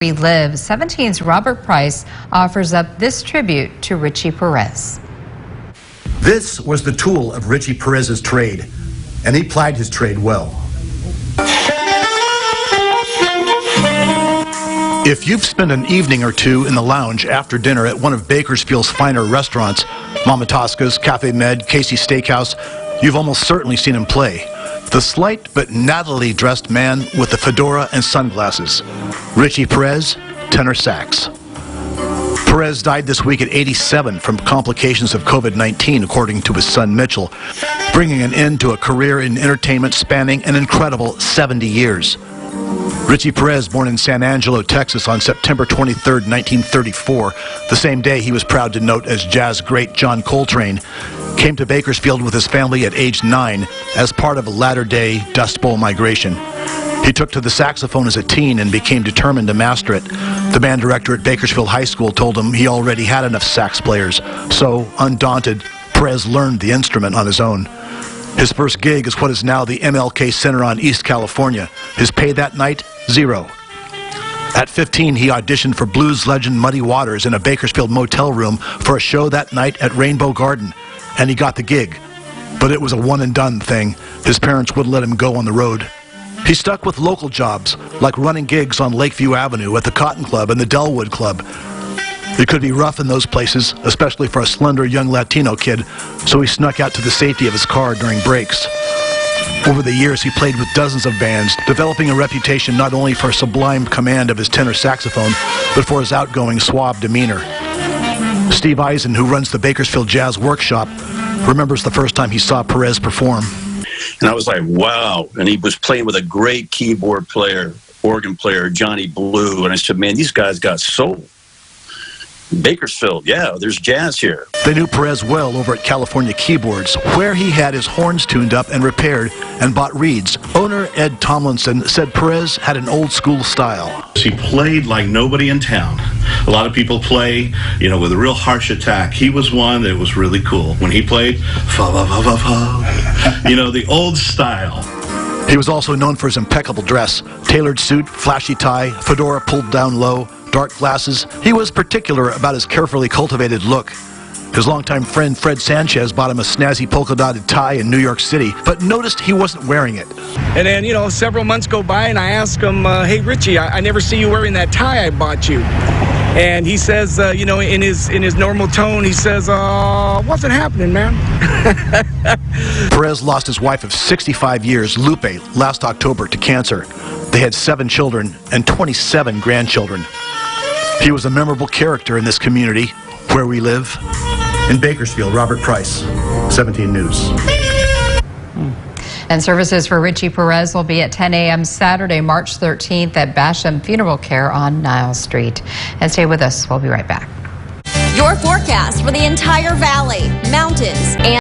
We Live, 17's Robert Price offers up this tribute to Richie Perez. This was the tool of Richie Perez's trade, and he plied his trade well. If you've spent an evening or two in the lounge after dinner at one of Bakersfield's finer restaurants, Mama Tosca's, Cafe Med, Casey's Steakhouse, you've almost certainly seen him play. The slight but nattily dressed man with the fedora and sunglasses. Richie Perez, tenor sax. Perez died this week at 87 from complications of COVID-19, according to his son Mitchell, bringing an end to a career in entertainment spanning an incredible 70 years. Richie Perez, born in San Angelo, Texas on September 23, 1934, the same day he was proud to note as jazz great John Coltrane, came to Bakersfield with his family at age 9 as part of a latter-day Dust Bowl migration. He took to the saxophone as a teen and became determined to master it. The band director at Bakersfield High School told him he already had enough sax players, so, undaunted, Perez learned the instrument on his own. His first gig is what is now the MLK Center on East California. His pay that night, $0. At 15, he auditioned for blues legend Muddy Waters in a Bakersfield motel room for a show that night at Rainbow Garden, and he got the gig. But it was a one-and-done thing. His parents wouldn't let him go on the road. He stuck with local jobs, like running gigs on Lakeview Avenue at the Cotton Club and the Dellwood Club. It could be rough in those places, especially for a slender young Latino kid, so he snuck out to the safety of his car during breaks. Over the years, he played with dozens of bands, developing a reputation not only for sublime command of his tenor saxophone, but for his outgoing, suave demeanor. Steve Eisen, who runs the Bakersfield Jazz Workshop, remembers the first time he saw Perez perform. And I was like, wow. And he was playing with a great keyboard player, organ player, Johnny Blue. And I said, man, these guys got soul. Bakersfield, yeah, there's jazz here. They knew Perez well over at California Keyboards, where he had his horns tuned up and repaired and bought reeds. Owner Ed Tomlinson said Perez had an old-school style. He played like nobody in town. A lot of people play, with a real harsh attack. He was one that was really cool. When he played, fa-fa-fa-fa-fa, the old style. He was also known for his impeccable dress. Tailored suit, flashy tie, fedora pulled down low, dark glasses. He was particular about his carefully cultivated look. His longtime friend Fred Sanchez bought him a snazzy polka-dotted tie in New York City, but noticed he wasn't wearing it. And then, several months go by, and I ask him, hey, Richie, I never see you wearing that tie I bought you. And he says, in his normal tone, he says, what's happening, man? Perez lost his wife of 65 years, Lupe, last October to cancer. They had 7 children and 27 grandchildren. He was a memorable character in this community, where we live. In Bakersfield, Robert Price, 17 News. And services for Richie Perez will be at 10 a.m. Saturday, March 13th at Basham Funeral Care on Niles Street. And stay with us. We'll be right back. Your forecast for the entire valley, mountains, and